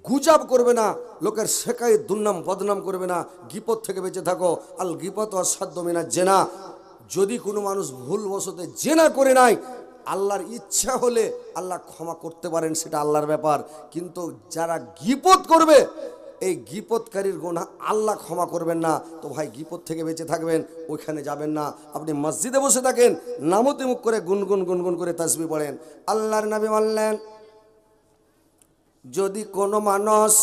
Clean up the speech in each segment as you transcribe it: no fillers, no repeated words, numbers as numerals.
গুজব করবে না, লোকের শেখায় দুর্নাম বদনাম করবে না, গীপত থেকে বেঁচে থাকো। আল গীপত অসাধ্য মিনা জেনা। যদি কোনো মানুষ ভুলবশতে জেনা করে নাই, আল্লাহর ইচ্ছা হলে আল্লাহ ক্ষমা করতে পারেন, সেটা আল্লাহর ব্যাপার। কিন্তু যারা গীপত করবে, এই গীপতকারীর গুনাহ আল্লাহ ক্ষমা করবেন না। তো ভাই গীপত থেকে বেঁচে থাকবেন, ওইখানে যাবেন না। আপনি মসজিদে বসে থাকেন, নামতে মুখ করে গুনগুন গুনগুন করে তাসবিহ পড়েন। আল্লাহর নবী বললেন, যদি কোনো মানুষ,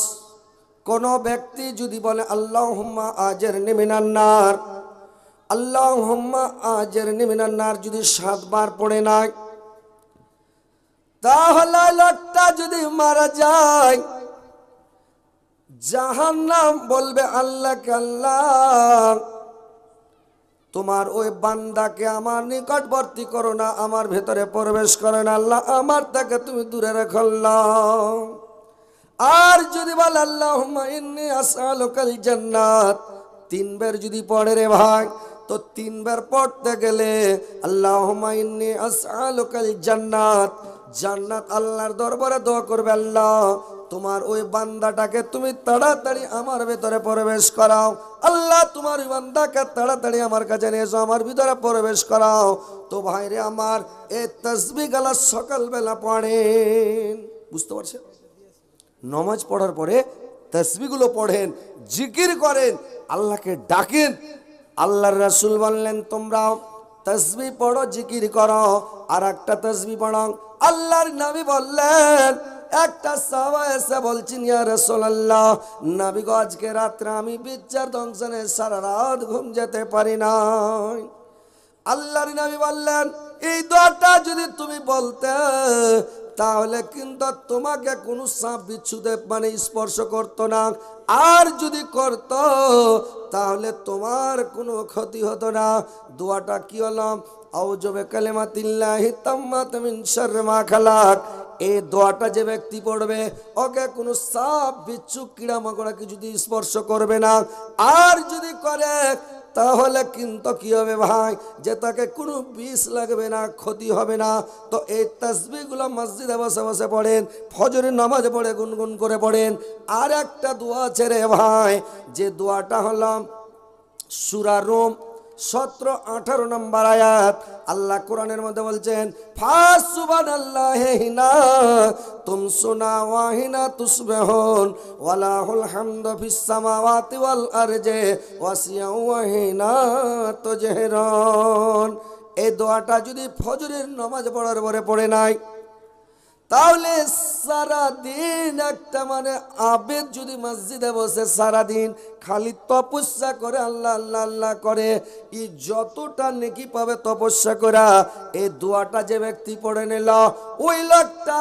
কোনো ব্যক্তি যদি বলে আল্লাহুম্মা আজরনি মিনান নার, আল্লাহুম্মা আজরনি মিনান নার যদি 7 বার পড়ে নাই, তাহলে লোকটা যদি মারা যায়, জাহান্নাম বলবে আল্লাহকে, আল্লাহ তোমার ওই বান্দাকে আমার নিকটবর্তী করো না, আমার ভেতরে প্রবেশ করো না, আল্লাহ আমার তাকে তুমি দূরে রেখো। আর যদি বলে আল্লাহুম্মা ইন্নী আসআলুকাল জান্নাত, 3 বার যদি পড়ে রে ভাই, তো 3 বার পড়তে গেলে আল্লাহুম্মা ইন্নী আসআলুকাল জান্নাত, জান্নাত আল্লাহর দরবারে দোয়া করবে, আল্লাহ তোমার ওই বান্দাটাকে তুমি তাড়াতাড়ি আমার ভেতরে প্রবেশ করাও, আল্লাহ তোমার ওই বান্দাকে তাড়াতাড়ি আমার কাছে নিয়ে এসো, আমার ভিতরে প্রবেশ করাও। তো ভাইরে আমার, এই তাসবিহ গালা সকালবেলা পড়েন, বুঝতে পারছেন? নামাজ পড়ার পরে তাসবিহগুলো পড়েন, জিকির করেন, আল্লাহকে ডাকেন। আল্লাহর রাসূল বললেন, তোমরা তাসবিহ পড়ো, জিকির করো, আর একটা তাসবিহ পড়ো। আল্লাহর নবী বললেন, একটা সাহাবা এসে বলছেন, ইয়া রাসূলুল্লাহ, নবী গো আজকে রাত্রে আমি বিচ্ছার দংশনে সারা রাত ঘুম যেতে পারি নাই। আল্লাহর নবী বললেন, এই দোয়াটা যদি তুমি বলতে, তাহলে কিন্তু তোমাকে কোনো সাপ বিচ্ছুতে মানে স্পর্শ করতো না, আর যদি করত তাহলে তোমার কোনো ক্ষতি হতো না। দোয়াটা কি হলো? আউযু বিকালিমাতিল্লাহি তাম্মাতি মিন শাররি মা খালাক। এই দোয়াটা যে ব্যক্তি পড়বে, ওকে কোনো সাপ বিচ্ছু কীড়া মকড়া কি যদি স্পর্শ করবে না, আর যদি করে তাহলে কিন্তু কি হবে ভাই, যে তাকে কোনো বিষ লাগবে না, ক্ষতি হবে না। তো এই তাসবিহগুলো মসজিদে বসে বসে পড়েন, ফজরের নামাজ পড়ে গুনগুন করে পড়েন। আর একটা দোয়া আছে রে ভাই, যে দোয়াটা হলো সূরা রুম 17-18 নম্বর আয়াত। আল্লাহ কোরআনের মধ্যে বলছেন, ফাসুবহানাল্লাহি হিনা তুমসুনা ওয়া হিনা তুসবিহুন ওয়ালাহুল হামদু ফিস সামাওয়াতি ওয়াল আরজি ওয়াসিয়া ওয়া হিনা তুজহিরুন। এই দোয়াটা যদি ফজরের নামাজ পড়ার পরে পড়ে নাই, তাহলে সারাদিন একটা মানে আবেদ যদি মসজিদে বসে সারাদিন খালি তপস্যা করে, আল্লাহ আল্লাহ আল্লাহ করে, ই যতটা নেকি পাবে তপস্যা করা। এই দোয়াটা যে ব্যক্তি পড়ে নিল, ওই লোকটা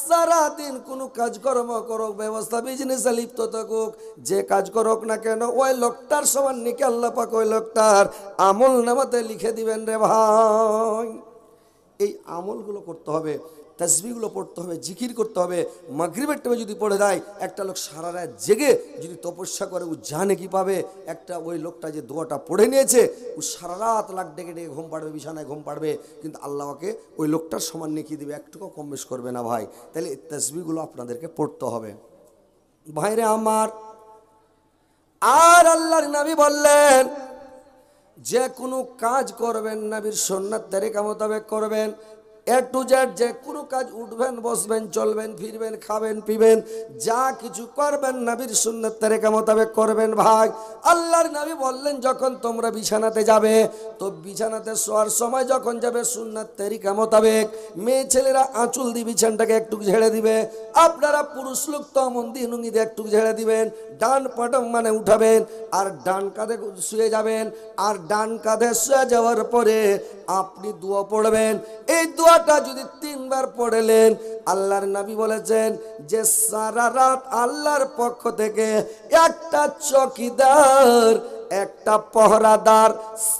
সারাদিন কোনো কাজকর্ম করুক, ব্যবস্থা বিজনেসে লিপ্ত থাকুক, যে কাজ করুক না কেন, ওই লোকটার সমান নেকি আল্লাহ পাক ওই লোকটার আমল নামাতে লিখে দিবেন রে ভাই। এই আমলগুলো করতে হবে, তাসবিহগুলো পড়তে হবে, জিকির করতে হবে। মাগরিবের টাইমে যদি পড়ে দেয়, একটা লোক সারা রাত জেগে যদি তপস্যা করে, ও জানে কি পাবে। একটা ওই লোকটা যে দোয়াটা পড়ে নিয়েছে, ও সারা রাত লাখ ডেকে ডেকে ঘুম পাড়বে, বিছানায় ঘুম পাড়বে, কিন্তু আল্লাহকে ওই লোকটার সমান নেকি দেবে, একটুকু কম বেশ করবে না ভাই। তাহলে এই তাসবিহগুলো আপনাদেরকে পড়তে হবে ভাইরে আমার। আর আল্লাহর নবী বললেন, যে কোনো কাজ করবেন নবীর সুন্নাত তরিকা মোতাবেক করবেন। এ টু জেড যে কোনো কাজ, উঠবেন, বসবেন, চলবেন, ফিরবেন, খাবেন, পিবেন, যা কিছু করবেন নবীর সুন্নাত তরিকা মোতাবেক করবেন ভাই। আল্লাহর নবী বললেন, যখন তোমরা বিছানাতে যাবে, তো বিছানাতে শোয়ার সময় যখন যাবে সুন্নাত তরিকা মোতাবেক, মেয়ে ছেলেরা আঁচল দিয়ে বিছানটাকে একটু ঝেড়ে দিবে, আপনারা পুরুষ লোক তো মন্দি নুঙ্গি দিয়ে একটু ঝেড়ে দিবেন, ডান পাটম মানে উঠাবেন, আর ডান কাঁধে শুয়ে যাবেন। আর ডান কাঁধে শুয়ে যাওয়ার পরে আপনি দোয়া পড়বেন। এই দোয়াটা যদি 3 বার পড়লেন, আল্লাহর নবী বলেছেন যে সারা রাত আল্লাহর পক্ষ থেকে একটা চৌকিদার, একটা পহরাদার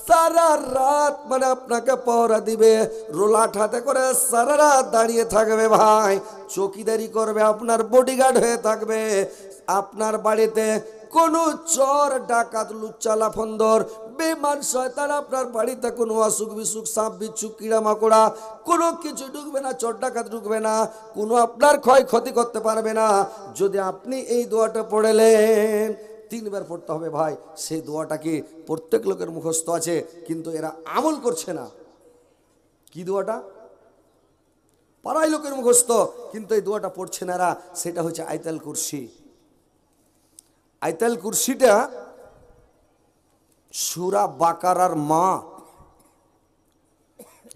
সারা রাত মানে আপনাকে পহরা দিবে, রোলাট হাতে করে সারা রাত দাঁড়িয়ে থাকবে ভাই, চৌকিদারি করবে, আপনার বডিগার্ড হয়ে থাকবে। আপনার বাড়িতে কোনো চোর ডাকাত লুচ্চা লাফন্দর বেঈমান শয়তান আপনার বাড়িতে কোনো অসুখ বিসুখ, সাপ বিচ্ছু, কিড়া মাকড়া কোনো কিছু ঢুকবে না, চোর ডাকাত ঢুকবে না, কোনো আপনার ক্ষয়ক্ষতি করতে পারবে না। যদি আপনি এই দোয়াটা পড়লেন, 3 বার পড়তে হবে ভাই। সেই দোয়াটা কি প্রত্যেক লোকের মুখস্থ আছে, কিন্তু এরা আমল করছে না। কি দোয়াটা? পাড়ায় লোকের মুখস্থ, কিন্তু এই দোয়াটা পড়ছে না এরা। সেটা হচ্ছে আয়াতুল কুরসি। আয়াতুল কুরসিটা সূরা বাকারার মা,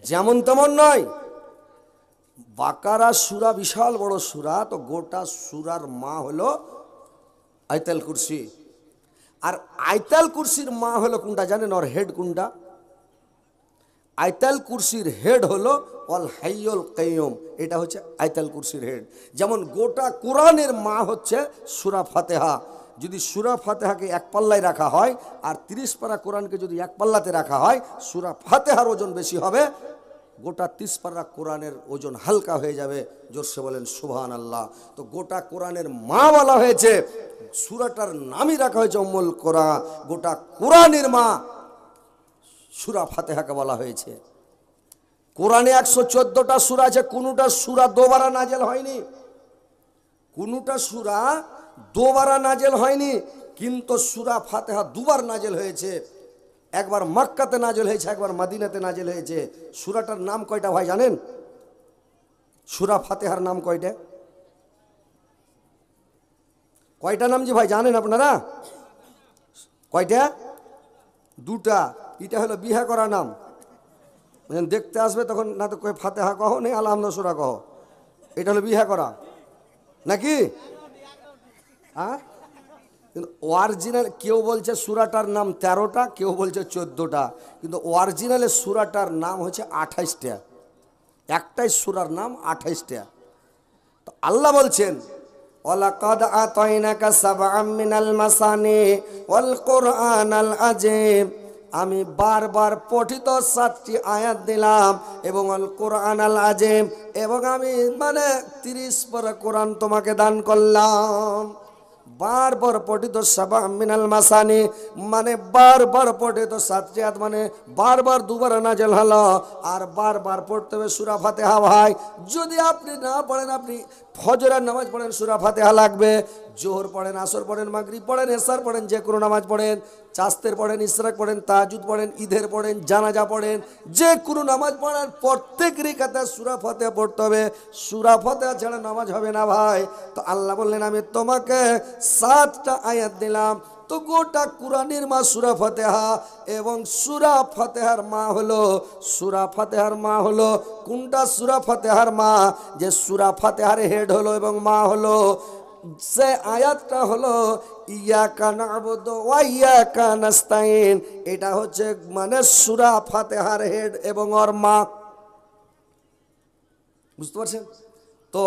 যেমন তেমন নয়। বাকারা সূরা বিশাল বড় সূরা, তো গোটা সূরার মা হলো আয়াতুল কুরসি। আর আয়াতুল কুরসির মা হলো কোনটা জানেন? ওর হেড কোনটা? আয়াতুল কুরসির হেড হলো আল হাইয়ুল কাইয়ুম। এটা হচ্ছে আয়াতুল কুরসির হেড। যেমন গোটা কোরআনের মা হচ্ছে সূরা ফাতিহা। যদি সূরা ফাতিহাকে এক পাল্লায় রাখা হয় আর 30 পারা কোরআনকে যদি এক পাল্লাতে রাখা হয়, সূরা ফাতিহার ওজন বেশি হবে, গোটা 30 পারা কোরআনের ওজন হালকা হয়ে যাবে। জোরসে বলেন সুবহানাল্লাহ। তো গোটা কোরআনের মা বলা হয়েছে, সূরাটার নামই রাখা হয়েছে উম্মুল কোরআন। গোটা কোরআনের মা সূরা ফাতিহাকে বলা হয়েছে। কোরআনে 114টা সূরা আছে, কোনটা সূরা দুবারা নাজেল হয়নি, কোনটা সূরা দুবারা নাজেল হয়নি, কিন্তু সূরা ফাতিহা দুবার নাজেল হয়েছে। একবার মক্কাতে নাজেল হয়েছে, একবার মদিনাতে নাজেল হয়েছে। সূরাটার নাম কয়টা ভাই জানেন? সূরা ফাতিহার নাম কয়টা? কয়টা নাম জি ভাই জানেন আপনারা? কয়টা? 2টা। এটা হলো বিহা করা নাম। দেখতে আসবে তখন না তো কয় ফাতিহা কহ, নেই আলহামদুলিল্লাহ সূরা কহ। এটা হলো বিহা করা নাকি? হ্যাঁ, কিন্তু অরিজিনাল কেউ বলছে সূরাটার নাম 13টা, কেউ বলছে 14টা, কিন্তু অরিজিনালে সূরাটার নাম হচ্ছে 28টা। একটাই সূরার নাম 28টা। তো আল্লাহ বলছেন ওয়ালাকাদ আতাইনাকা সাবআম মিনাল মাসানি ওয়াল কুরআনাল আযীম। আমি বারবার পঠিত 7টি আয়াত দিলাম এবং আল কুরআনাল আযীম, এবং আমি 30 পারা কোরআন তোমাকে দান করলাম। বারবার পঠিত সাবআম মিনাল মাসানি বারবার পঠিত 7টি আয়াত, বারবার দুবার নাজেল হলো। আর বারবার পড়তে হবে সূরা ফাতিহা ভাই। যদি আপনি না পড়েন, আপনি ফজরের নামাজ পড়েন সূরা ফাতিহা লাগবে, জোহর পড়েন, আসর পড়েন, মাগরিব পড়েন, এশার পড়েন, যে কোনো নামাজ পড়েন, চাস্তের পড়েন, ইশরাক পড়েন, তাহাজ্জুদ পড়েন, ঈদের পড়েন, জানাজা পড়েন, যে কোনো নামাজ পড়েন, প্রত্যেক রিকাতে সূরা ফাতিহা পড়তে হবে। সূরা ফাতিহা ছাড়া নামাজ হবে না ভাই। তো আল্লাহ বললেন আমি তোমাকে 7টা আয়াত দিলাম। তো গোটা কোরআনের মা সূরা ফাতিহা, এবং সূরা ফাতিহার মা হলো কোনটা? সূরা ফাতিহার মা, যে সূরা ফাতিহার হেড হলো এবং মা হলো, সে আয়াতটা হলো ইয়াকা না'বুদু ওয়া ইয়াকা নাস্তাইন। এটা হচ্ছে সূরা ফাতিহার হেড এবং ওর মা। বুঝতে পারছেন? তো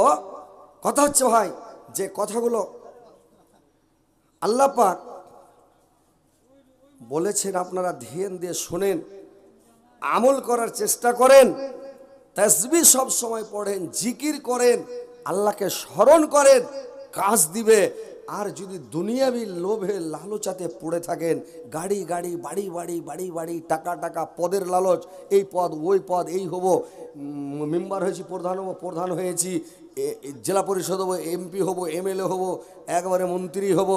কথা হচ্ছে ভাই, যে কথাগুলো আল্লাহ পাক বলেছেন আপনারা ধ্যান দিয়ে শোনেন, আমল করার চেষ্টা করেন, তাসবিহ সব সময় পড়েন, জিকির করেন, আল্লাহকে স্মরণ করেন, কাজ দিবে। আর যদি দুনিয়াবি লোভে লালচাতে পড়ে থাকেন, গাড়ি গাড়ি, বাড়ি বাড়ি, বাড়ি বাড়ি, টাকা টাকা, পদের লালচ, এই পদ ওই পদ, এই হব, মেম্বার হয়েছি, প্রধান হয়েছি, জেলা পরিষদ হবো, এমপি হবো, এমএলএ হবো, একবারে মন্ত্রী হব,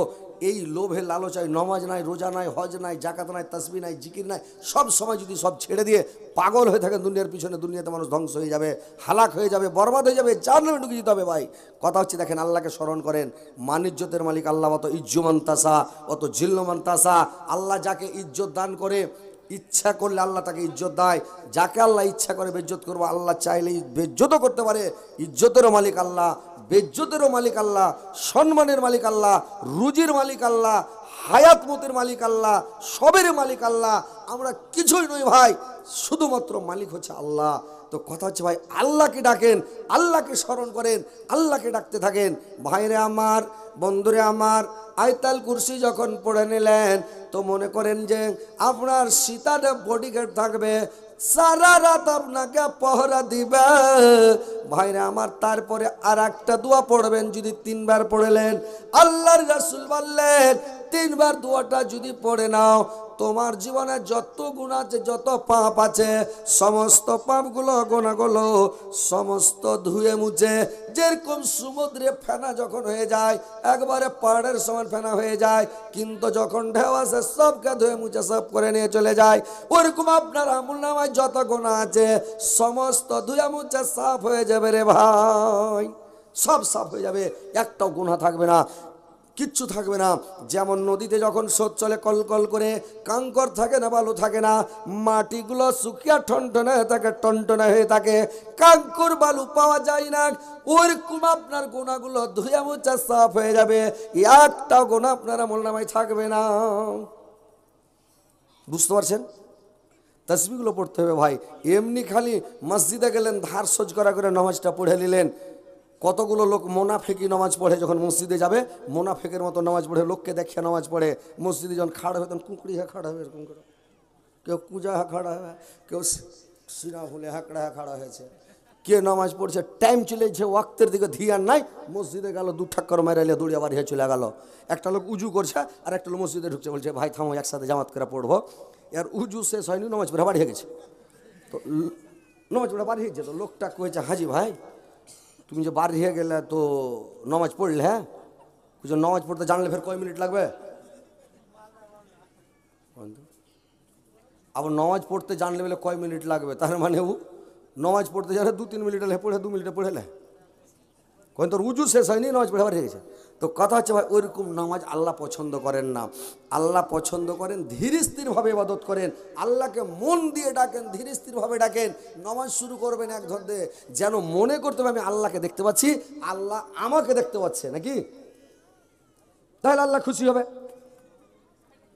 এই লোভে লালচায় নমাজ নাই, রোজা নাই, হজ নাই, জাকাত নাই, তাসবিহ নাই, জিকির নাই, সব সময় যদি সব ছেড়ে দিয়ে পাগল হয়ে থাকেন দুনিয়ার পিছনে, দুনিয়াতে মানুষ ধ্বংস হয়ে যাবে, হালাক হয়ে যাবে, বরবাদ হয়ে যাবে, জাহান্নামে ঢুকে যেতে হবে ভাই। কথা হচ্ছে দেখেন, আল্লাহকে স্মরণ করেন। মানিজ্যতের মালিক আল্লাহ, অত ইজ্জুমান তাসা অত জিল্লমান তাসা। আল্লাহ যাকে ইজ্জত দান করে, ইচ্ছা করলে আল্লাহ তাকে ইজ্জত দেয়, যাকে আল্লাহ ইচ্ছা করে বেজ্জত করবো, আল্লাহ চাইলে বেজ্জতও করতে পারে। ইজ্জতেরও মালিক আল্লাহ, বেজ্জতেরও মালিক আল্লাহ, সম্মানের মালিক আল্লাহ, রুজির মালিক আল্লাহ, হায়াত মতের মালিক আল্লাহ, সবের মালিক আল্লাহ। আমরা কিছুই নই ভাই, শুধুমাত্র মালিক হচ্ছে আল্লাহ। তো কথা হচ্ছে ভাই, আল্লাহকে ডাকেন, আল্লাহকে স্মরণ করেন, আল্লাহকে ডাকতে থাকেন। ভাইরে আমার, বন্ধুরে আমার, আয়াতুল কুরসি যখন পড়ে নিলেন, তো মনে করেন যে আপনার সীতাটা বডিগার্ড থাকবে, সারা রাত আপনাকে পহরা দিবে ভাইরা আমার। তারপরে আর একটা দোয়া পড়বেন, যদি 3 বার পড়লেন, আল্লাহর রাসূল বললেন 3 বার দোয়াটা যদি পড়ে নাও, তোমার জীবনে যত গুণ আছে, যত পাপ আছে, সমস্ত পাপগুলো গোনাগুলো সমস্ত ধুয়ে মুছে, যেরকম সমুদ্রে ফেনা যখন হয়ে যায় একবারে পাহাড়ের সমান ফেনা হয়ে যায়, কিন্তু যখন ঢেউ আসে সবকে ধুয়ে মুছে সব করে নিয়ে চলে যায়, ওরকম আপনার আমলনামায় যত গুনাহ আছে সমস্ত ধুয়ে মুছে সাফ হয়ে যাবে রে ভাই, সব সাফ হয়ে যাবে, একটাও গুনাহ থাকবে না, কিচ্ছু থাকবে না। যেমন নদীতে যখন স্রোত চলে কলকল করে, কাঙ্কর থাকে না, বালু থাকে না, মাটিগুলো শুকিয়ে টনটনে হয়ে থাকে, টনটনে হয়ে থাকে, কাঙ্কর বালু পাওয়া যায় না, ওরকম আপনার গুনাহগুলো ধুয়ে মুছে সাফ হয়ে যাবে, একটাও গুনাহ আপনার আমলনামায় থাকবে না। বুঝতে পারছেন? তাসবিহগুলো পড়তে হবে ভাই। এমনি খালি মসজিদে গেলেন, ধার সোজ করা করে নামাজটা পড়ে নিলেন। কতগুলো লোক মোনাফেকি নামাজ পড়ে, যখন মসজিদে যাবে মোনাফেকের মতো নামাজ পড়ে, লোককে দেখে নামাজ পড়ে, মসজিদে যখন খাড়া হবে তখন কুঁকড়ি হ্যাঁ খাড়া হবে এরকম করে, কেউ কুজা হ্যাঁ খাড়া হবে, কেউ সিনা ফুলে হাঁকড়া হ্যাঁ খাড়া হয়েছে, কে নামাজ পড়ছে, টাইম চলেছে, ওয়াক্তের দিকে ধিয়ান নাই, মসজিদে গেল, দু ঠাক্কর মারাইলে দৌড়িয়া বাড়ি চলে গেল। একটা লোক উজু করছে আর একটা লোক মসজিদে ঢুকছে, বলছে ভাই থামো একসাথে জামাত করে পড়বো, এর উজু শেষ হয়নি, নামাজ পড়ে বাড়ি হয়ে গেছে। তো নামাজ পড়ে বাড়ি হয়েছে, তো লোকটা কয়েছে হাজি ভাই তুমি যে বাড়ি হয়ে গেলে তো নামাজ পড়লে, হ্যাঁ নামাজ পড়তে জানলে ফের কয় মিনিট লাগবে, আবার নামাজ পড়তে জানলে বলে কয় মিনিট লাগবে, তার মানে ও নামাজ পড়তে জানে 2-3 মিনিট পড়ে 2 মিনিটে পড়েলে, কোন তোর উজু শেষ হয়নি নামাজ পড়ে বাড়ি গেছে। তো কথা হচ্ছে ভাই ওইরকম নামাজ আল্লাহ পছন্দ করেন না। আল্লাহ পছন্দ করেন ধীর স্থিরভাবে ইবাদত করেন, আল্লাহকে মন দিয়ে ডাকেন, ধীর স্থিরভাবে ডাকেন। নামাজ শুরু করবেন এক ধরতে যেন মনে করতে হবে আমি আল্লাহকে দেখতে পাচ্ছি, আল্লাহ আমাকে দেখতে পাচ্ছে নাকি, তাহলে আল্লাহ খুশি হবে।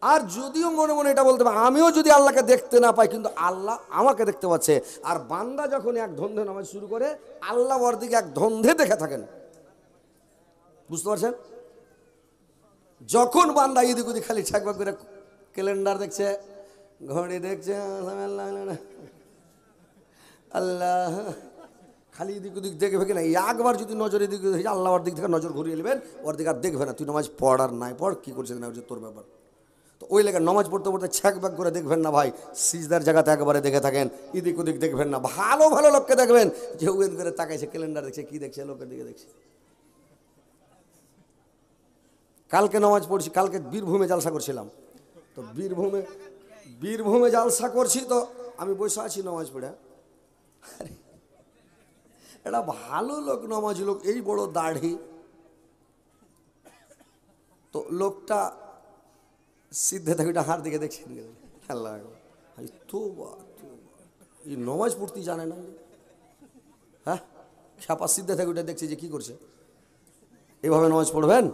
আর যদিও মনে মনে এটা বলতে হবে আমিও যদি আল্লাহকে দেখতে না পাই কিন্তু আল্লাহ আমাকে দেখতে পাচ্ছে, আর বান্দা যখন এক ধন্ধে নামাজ শুরু করে আল্লাহ ওর দিকে এক ধন্ধে দেখে থাকেন। বুঝতে পারছেন? যখন বান্দা এদিক ওদিক খালি ছাকবাক করে ক্যালেন্ডার দেখছে, ঘড়ি দেখছে, আল্লাহ খালি এদিক ওদিক দেখে ফেকে না, একবার যদি নজর এদিক আল্লাহ ওর দিক থেকে নজর ঘুরিয়ে নেবেন, ওর দিকে আর দেখবে না, তুই নামাজ পড় আর নাই পড়, কী করছিস না তোর ব্যাপার। তো ওই লেগে নামাজ পড়তে পড়তে ছ্যাকব্যাক করে দেখবেন না ভাই, সিজদার জায়গাতে একবারে দেখে থাকেন, এদিক ওদিক দেখবেন না, ভালো ভালো লোককে দেখবেন যে ওয়েদ করে তাকাইছে, ক্যালেন্ডার দেখছে, কি দেখছে, লোকের দিকে দেখছে। কালকে নামাজ পড়ছি, কালকে বীরভূমে জালসা করছিলাম, তো বীরভূমে জালসা করছি, তো আমি বসে আছি নামাজ পড়ে, এটা ভালো লোক নামাজ লোক, এই বড় দাড়ি, তো লোকটা সিদ্ধে থাকে হার দিকে দেখছেন, আল্লাহ তো এই নামাজ পড়তেই জানে না, হ্যাঁ খ্যাপা সিদ্ধে থাকে ওটা দেখছি যে কি করছে। এভাবে নামাজ পড়বেন,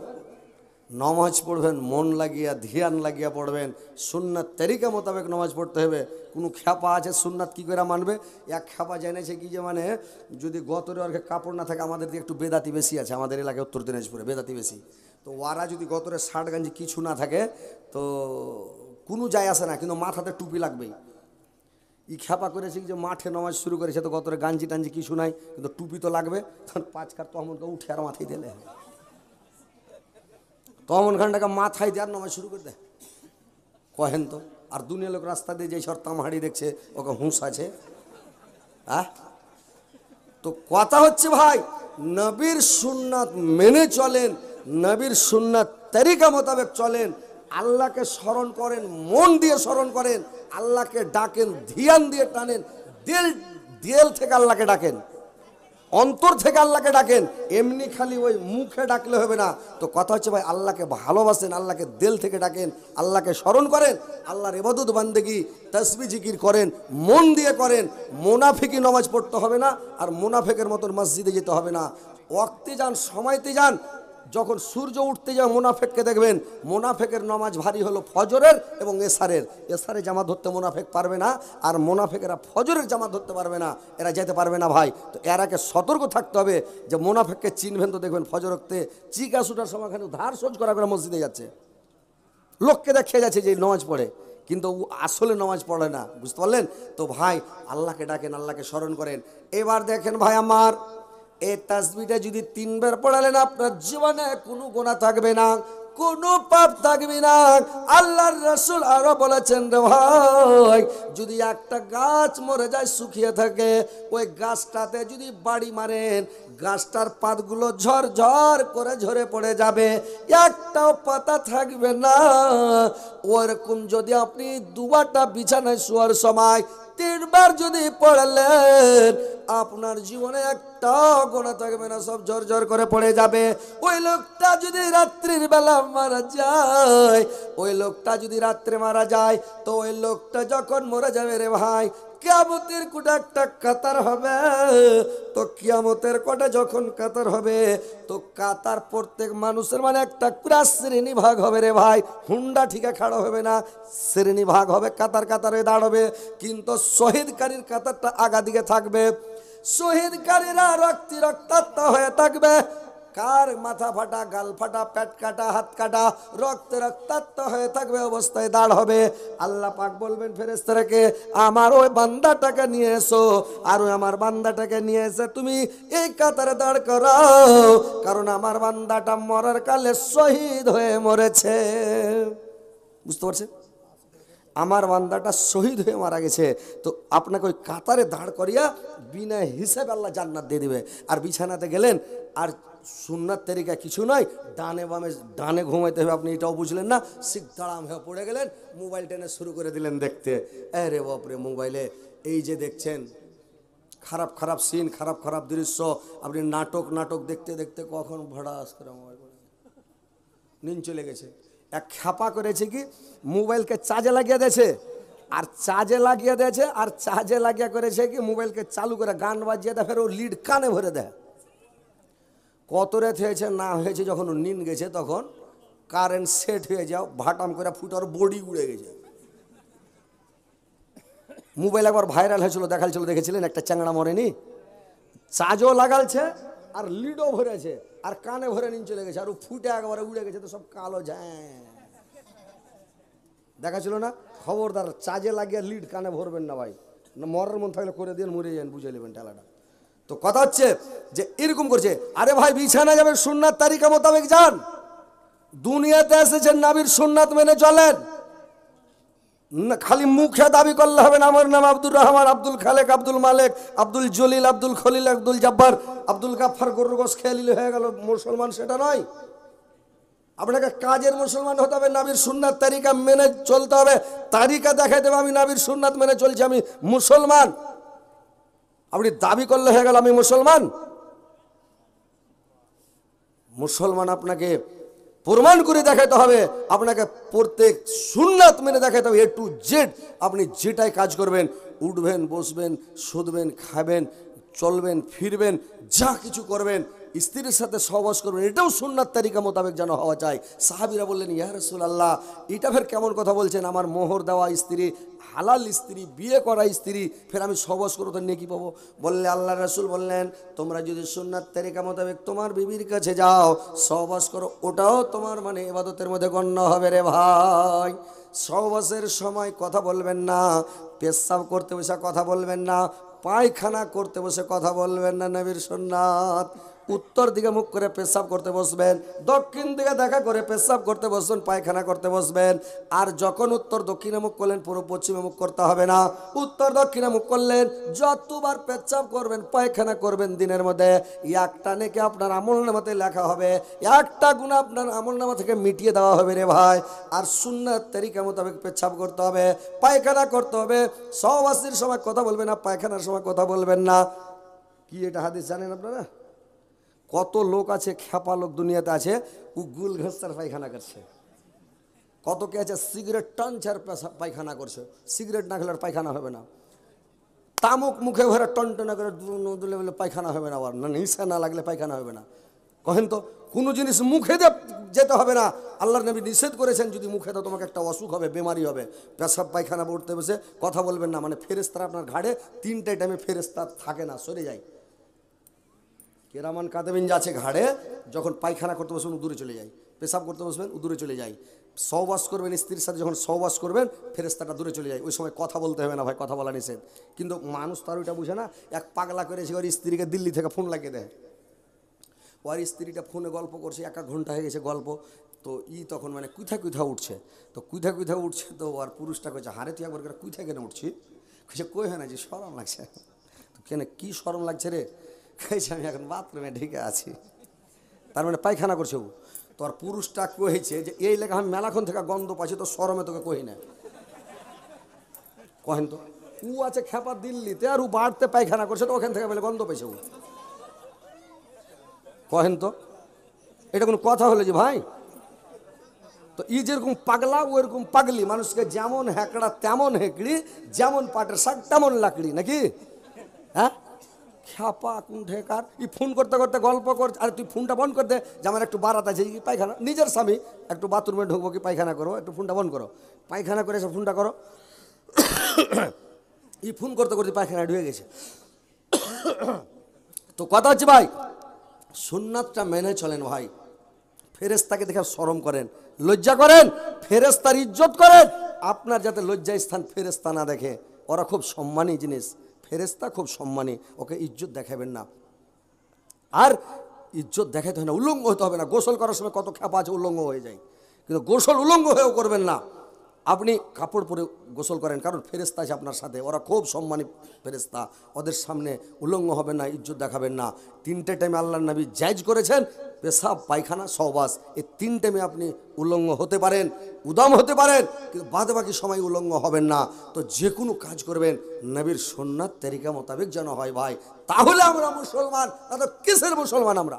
নামাজ পড়বেন মন লাগিয়া ধ্যান লাগিয়া পড়বেন, সুন্নাত তরিকা মোতাবেক নামাজ পড়তে হবে। কোনো খ্যাপা আছে সুন্নাত কি করে মানবে, এক খ্যাপা জেনেছে কি যে মানে যদি গতরে আর কাপড় না থাকে, আমাদের দিয়ে একটু বেদাতি বেশি আছে, আমাদের এলাকায় উত্তর দিনাজপুরে বেদাতি বেশি, তো ওরা যদি গতরে শার্ট গাঞ্জি কিছু না থাকে তো কোনো যায় আসে না, কিন্তু মাথাতে টুপি লাগবেই। ই খ্যাপা করেছে যে মাঠে নামাজ শুরু করেছে, তো গতরে গাঞ্জি টাঞ্জি কিছু নাই কিন্তু টুপি তো লাগবে, তখন 5 কার তহমনকে উঠে আর মাথায় দিলে, তহমন খানটাকে মাথায় দেওয়ার নামাজ শুরু করে দেয় কহেন তো। আর দুনিয়া লোক রাস্তা দিয়ে যে সর তামহাড়ি দেখছে ওকে হুঁশ আছে, হ্যাঁ। তো কথা হচ্ছে ভাই নবীর সুন্নাত মেনে চলেন, নবীর সুন্নাত তরিকা মোতাবেক চলেন, আল্লাহকে স্মরণ করেন, মন দিয়ে স্মরণ করেন, আল্লাহকে ডাকেন, ধ্যান দিয়ে টানেন, দিল থেকে আল্লাহকে ডাকেন, অন্তর থেকে আল্লাহকে ডাকেন, এমনি খালি ওই মুখে ডাকলে হবে না। তো কথা হচ্ছে ভাই আল্লাহকে ভালোবাসেন, আল্লাহকে দিল থেকে ডাকেন, আল্লাহকে স্মরণ করেন, আল্লাহর ইবাদত বান্দেগি তাসবিহ জিকির করেন, মন দিয়ে করেন। মুনাফিকি নামাজ পড়তে হবে না, আর মুনাফিকের মতন মসজিদে যেতে হবে না, ওয়াক্তে যান, সময়তে যান। যখন সূর্য উঠতে যায় মুনাফেককে দেখবেন, মুনাফেকের নামাজ ভারী হলো ফজরের এবং এশারের, এশারে জামাত ধরতে মুনাফেক পারবে না, আর মুনাফেকেরা ফজরের জামাত ধরতে পারবে না, এরা যেতে পারবে না ভাই। তো এর আগে সতর্ক থাকতে হবে যে মুনাফেককে চিনবেন তো দেখবেন ফজর ওয়াক্তে চিকা ছুটার সময় খালি ধার সোজ করা করে মসজিদে যাচ্ছে, লোককে দেখে যাচ্ছে যে নামাজ পড়ে, কিন্তু আসলে নামাজ পড়ে না। বুঝতে পারলেন? তো ভাই আল্লাহকে ডাকেন, আল্লাহকে স্মরণ করেন। এবার দেখেন ভাই আমার, এই তাসবিহটা যদি 3 বার পড়ালেন আপনার জীবনে কোনো গুনাহ থাকবে না, কোনো পাপ থাকবে না। আল্লাহর রাসূল আরো বলেছেন রে ভাই, যদি একটা গাছ মরে যায় শুকিয়ে থাকে, ওই গাছটাতে যদি বাড়ি মারেন, গাছটার পাতগুলো ঝরঝর করে ঝরে পড়ে যাবে, একটাও পাতা থাকবে না। ওরকম যদি আপনি দুবারটা বিছানায় শোয়ার সময় 3 বার যদি পড়লেন, আপনার জীবনে একটা গোনা থাকবে না, সব ঝরঝর করে পড়ে যাবে। ওই লোকটা যদি রাত্রির বেলা মারা যায়, ওই লোকটা যদি রাত্রে মারা যায়, তো ওই লোকটা যখন মরে যাবে রে ভাই, কিয়ামতের কোটা একটা কাতার হবে। তো কিয়ামতের কোটা যখন কাতার হবে, তো কাতার প্রত্যেক মানুষের মানে একটা পুরা শ্রেণী ভাগ হবে রে ভাই। হুন্ডা ঠিকা খাড়া হবে না, শ্রেণী ভাগ হবে, কাতার কাতারে দাঁড়াবে। কিন্তু শহীদকারীর কাতারটা আগা দিকে থাকবে। শহীদকারীরা রক্তাক্ত হয়ে থাকবে। কার মাথা ফাটা, গাল ফাটা, পেট কাটা, হাত কাটা, রক্তাক্ত হয়ে থাকবে, অবস্থায় দাঁড় হবে। আল্লাহ পাক বলবেন ফেরেশতাকে, আমার ওই বান্দাটাকে নিয়ে এসো, আর ওই আমার বান্দাটাকে নিয়ে এসে তুমি এই কাতারে দাঁড় করাও, কারণ আমার বান্দাটা মরার কালে শহীদ হয়ে মরেছে। বুঝতে পারছেন? আমার বান্দাটা শহীদ হয়ে মারা গেছে। তো আপনাকে ওই কাতারে দাঁড় করিয়া বিনা হিসাবে আল্লাহ জান্নাত দিয়ে দিবে। আর বিছানাতে গেলেন, আর সুন্নাত তরিকা কিছু নয়, ডানে বামে, ডানে ঘুমাইতে হবে, আপনি এটাও বুঝলেন না, শিখ দাঁড়াম হয়ে পড়ে গেলেন, মোবাইল টেনে শুরু করে দিলেন দেখতে। আরে বাপরে, মোবাইলে এই যে দেখছেন খারাপ খারাপ সিন, খারাপ খারাপ দৃশ্য, আপনি নাটক দেখতে দেখতে কখন ভড়াস করে মোবাইল নিন চলে গেছে। এক খ্যাপা করেছে কি, মোবাইলকে চার্জে লাগিয়ে দিয়েছে, আর চার্জে লাগিয়ে করেছে কি, মোবাইলকে চালু করে গান বাজিয়ে দেয়, ফের ও লিড কানে ভরে দেয়। কত রাত হয়েছে না হয়েছে, যখন ও নিন গেছে তখন কারেন্ট সেট হয়ে যাও, ভাটাম করে ফুটার বডি উড়ে গেছে। মোবাইল একবার ভাইরাল হয়েছিল, দেখালছিল, দেখেছিলেন? একটা চ্যাংড়া মরেনি, চার্জও লাগালছে আর লিডও ভরেছে, আর কানে ভরে নিন চলে গেছে, আর ও ফুটে একবারে উড়ে গেছে, তো সব কালো যায়। দেখাছিল না? খবরদার, চার্জে লাগিয়ে লিড কানে ভরবেন না ভাই, না মরার মন থাকলে করে দিয়ে মরে যান, বুঝে নেবেন টেলাটা। তো কথা হচ্ছে যে এরকম করছে। আরে ভাই, বিছানা যাবেন সুন্নাত তারিকা মোতাবেক যান। দুনিয়াতে এসেছেন নবীর সুন্নাত মেনে চলেন। খালি মুখে দাবি করলে হবে না আমার নাম আব্দুর রহমান, আব্দুল খালেক, আব্দুল মালেক, আব্দুল জলিল, আব্দুল খলিল, আব্দুল জব্বার, আব্দুল গাফফার, গরুর গোশ খেয়ে হয়ে গেল মুসলমান, সেটা নয়। আপনাকে কাজের মুসলমান হতে হবে, নবীর সুন্নাত তারিকা মেনে চলতে হবে। তারিকা দেখাই দেবে আমি নবীর সুন্নাত মেনে চলছি, আমি মুসলমান। আপনি দাবি করলে হয়ে গেল আমি মুসলমান? মুসলমান আপনাকে প্রমাণ করে দেখাতে হবে, আপনাকে প্রত্যেক সুন্নাত মেনে দেখাতে হবে, A to Z। আপনি যেটাই কাজ করবেন, উঠবেন, বসবেন, শুধবেন, খাবেন, চলবেন, ফিরবেন, যা কিছু করবেন, স্ত্রীর সাথে সহবাস করবেন, এটাও সুন্নাত তারিকা মোতাবেক যেন হওয়া চাই। সাহাবীরা বললেন, ইয়া রাসূলুল্লাহ, এটা ফের কেমন কথা বলছেন? আমার মোহর দেওয়া স্ত্রী, হালাল স্ত্রী, বিয়ে করা স্ত্রী, ফের আমি সহবাস করবো তো নেকি পাবো? বললে আল্লাহ রাসূল বললেন, তোমরা যদি সুন্নাত তারিকা মোতাবেক তোমার বিবির কাছে যাও, সহবাস করো, ওটাও তোমার মানে ইবাদতের মধ্যে গণ্য হবে রে ভাই। সহবাসের সময় কথা বলবেন না, পেশাব করতে বসে কথা বলবেন না, পায়খানা করতে বসে কথা বলবেন না, নবীর সুন্নাত। উত্তর দিকে মুখ করে পেশাব করতে বসবেন, দক্ষিণ দিকে দেখা করে পেশাব করতে বসবেন, পায়খানা করতে বসবেন। আর যখন উত্তর দক্ষিণে মুখ করলেন, পুরো পশ্চিমে মুখ করতে হবে না। উত্তর দক্ষিণে মুখ করলেন, যতবার পেশাব করবেন, পায়খানা করবেন দিনের মধ্যে, একটা নেকি আপনার আমলনামাতে লেখা হবে, একটা গুনাহ আপনার আমলনামা থেকে মিটিয়ে দেওয়া হবে রে ভাই। আর সুন্নাত তরিকা মোতাবেক পেশাব করতে হবে, পায়খানা করতে হবে। সহবাসের সময় কথা বলবেন না, পায়খানার সময় কথা বলবেন না। কি এটা হাদিস জানেন আপনারা? কত লোক আছে, খ্যাপা লোক দুনিয়াতে আছে, ও গুল ঘেঁষার পায়খানা করছে। কত কে আছে সিগারেট টানছার পায়খানা করছে, সিগারেট না খেলে পায়খানা হবে না। তামুক মুখে ভরে টনটনা করে দিলে বলে পায়খানা হবে না, আবার না নিশা না লাগলে পায়খানা হবে না। কহেন তো, কোনো জিনিস মুখে দিয়ে যেতে হবে না, আল্লাহর নবী নিষেধ করেছেন। যদি মুখে দাও তোমাকে একটা অসুখ হবে, বেমারি হবে। পেশাব পায়খানা পড়তে বসে কথা বলবেন না, মানে ফেরেশতারা আপনার ঘাড়ে 3টে টাইমে ফেরেশতা থাকে না, সরে যায়। কেরামান কাতেবিন যাচ্ছে ঘাড়ে, যখন পায়খানা করতে বসবেন দূরে চলে যায়, পেশাব করতে বসবেন দূরে চলে যায়, সহবাস করবেন স্ত্রীর সাথে, যখন সহবাস করবেন ফেরেশতাটা দূরে চলে যায়। ওই সময় কথা বলতে হবে না ভাই, কথা বলা নিষেধ। কিন্তু মানুষ তার ওইটা বুঝে না। এক পাগলা করেছে, ওর স্ত্রীকে দিল্লি থেকে ফোন লাগিয়ে দেয়, ওর স্ত্রীটা ফোনে গল্প করছে, 1 ঘন্টা হয়ে গেছে গল্প, তো তখন মানে কুইথা উঠছে, তো কুইথা উঠছে, তো আর পুরুষটা কইছে হারে তুই একবার কুইথা কেন উঠছি? কইছে কই হয় না যে শরম লাগছে। তো কেন কি শরম লাগছে রে? কইছে আমি এখন বাথরুমে ঢেকে আছি। তার মানে পায়খানা করছে ও। তো আর পুরুষটা কইছে যে এই লেখা আমি মেলাক্ষণ থেকে গন্ধ পাচ্ছি, তো শরমে তোকে কই না কহেন তো। ও আছে খেপা দিল্লিতে, আর ও বাড়তে পায়খানা করছে, তো ওখান থেকে বলে গন্ধ পেয়েছে ও। কহেন তো এটা কোনো কথা হলো যে ভাই? তো যেরকম পাগলা ও এরকম পাগলি, মানুষকে যেমন হ্যাকড়া তেমন হেঁকড়ি, যেমন পাটের শাক তেমন লাকড়ি, নাকি? হ্যাঁ, খ্যাপা কোন ঠেকার ফোন করতে করতে গল্প কর। আরে তুই ফোনটা বন্ধ করে দে, যে আমার একটু বারাত আছে কি পায়খানা, নিজের স্বামী একটু বাথরুমে ঢুকবো কি পায়খানা করো, একটু ফোনটা বন্ধ করো, পায়খানা করে এসে ফোনটা করো। ফোন করতে করতে পায়খানা ঢুকে গেছে। তো কথা হচ্ছে ভাই, সুন্নাতটা মেনে চলেন ভাই। ফেরেশতাকে দেখে শরম করেন, লজ্জা করেন, ফেরেশতার ইজ্জত করেন। আপনার যাতে লজ্জার স্থান ফেরেশতা না দেখে, ওরা খুব সম্মানী জিনিস, ফেরেশতা খুব সম্মানী, ওকে ইজ্জত দেখাবেন না। আর ইজ্জত দেখাতে হয় না, উলঙ্গ হতে হবে না। গোসল করার সময় কত খ্যাপা আছে, উলঙ্গ হয়ে যায়, কিন্তু গোসল উলঙ্গ হয়েও করবেন না। আপনি কাপড় পরে গোসল করেন, কারণ ফেরেশতা আছে আপনার সাথে, ওরা খুব সম্মানী ফেরেশতা, ওদের সামনে উলঙ্গ হবেন না, ইজ্জত দেখাবেন না। তিনটে টাইমে আল্লাহর নবী জায়েজ করেছেন, পেশাব পায়খানা সহবাস, এই তিন টাইমে আপনি উলঙ্গ হতে পারেন, উদাম হতে পারেন, কিন্তু বাদ বাকি সময় উলঙ্গ হবেন না। তো যে কোনো কাজ করবেন নবীর সুন্নাত তরিকা মোতাবেক যেন হয় ভাই, তাহলে আমরা মুসলমান। না তো কিসের মুসলমান আমরা?